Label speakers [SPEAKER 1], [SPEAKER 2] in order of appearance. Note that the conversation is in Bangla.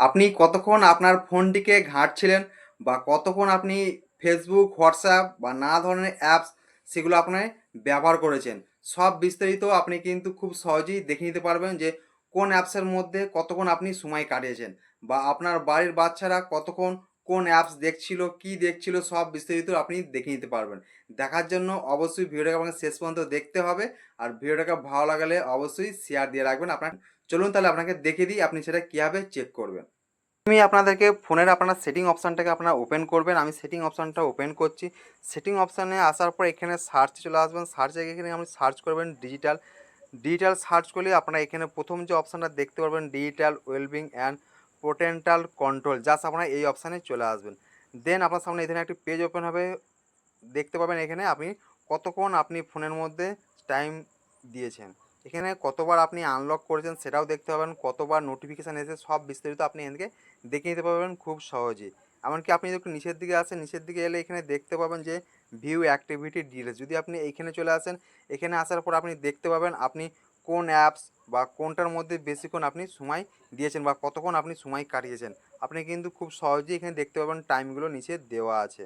[SPEAKER 1] আপনি কতক্ষণ আপনার ফোনটিকে ঘাঁটছিলেন বা কতক্ষণ আপনি ফেসবুক, হোয়াটসঅ্যাপ বা নানা ধরনের অ্যাপস সেগুলো আপনি ব্যবহার করেছেন। সব বিস্তারিত আপনি কিন্তু খুব সহজেই দেখে নিতে পারবেন যে কোন অ্যাপসের মধ্যে কতক্ষণ আপনি সময় কাটিয়েছেন বা আপনার বাড়ির বাচ্চারা কতক্ষণ কোন অ্যাপস দেখছিল, কি দেখছিল সব বিস্তারিত আপনি দেখে নিতে পারবেন। দেখার জন্য অবশ্যই ভিডিওটাকে আপনাকে শেষ পর্যন্ত দেখতে হবে আর ভিডিওটাকে ভালো লাগালে অবশ্যই শেয়ার দিয়ে রাখবেন আপনার। চলুন তাহলে আপনাকে দেখিয়ে দিই আপনি সেটা কীভাবে চেক করবেন। আমি আপনাদেরকে ফোনের আপনার সেটিং অপশানটাকে আপনারা ওপেন করবেন। আমি সেটিং অপশানটা ওপেন করছি। সেটিং অপশানে আসার পর এখানে সার্চে চলে আসবেন। সার্চে এখানে আপনি সার্চ করবেন ডিজিটাল। ডিজিটাল সার্চ করলে আপনারা এখানে প্রথম যে অপশানটা দেখতে পারবেন digital wellbeing and parental control, just আপনারা এই অপশানে চলে আসবেন। দেন আপনার সামনে এখানে একটি পেজ ওপেন হবে। দেখতে পাবেন এখানে আপনি কতক্ষণ আপনি ফোনের মধ্যে টাইম দিয়েছেন। এখানে কতবার আপনি আনলক করেছেন সেটাও দেখতে পাবেন, কতবার নোটিফিকেশান এসেছে সব বিস্তারিত আপনি এখান থেকে দেখে নিতে পারবেন খুব সহজেই। এমনকি আপনি যদি একটু নিচের দিকে আসেন, নিচের দিকে এলে এখানে দেখতে পাবেন যে ভিউ অ্যাক্টিভিটি ডিটেলস। যদি আপনি এইখানে চলে আসেন, এখানে আসার পর আপনি দেখতে পাবেন আপনি কোন অ্যাপস বা কোনটার মধ্যে বেশিক্ষণ আপনি সময় দিয়েছেন বা কতক্ষণ আপনি সময় কাটিয়েছেন। আপনি কিন্তু খুব সহজেই এখানে দেখতে পাবেন টাইমগুলো নিচে দেওয়া আছে।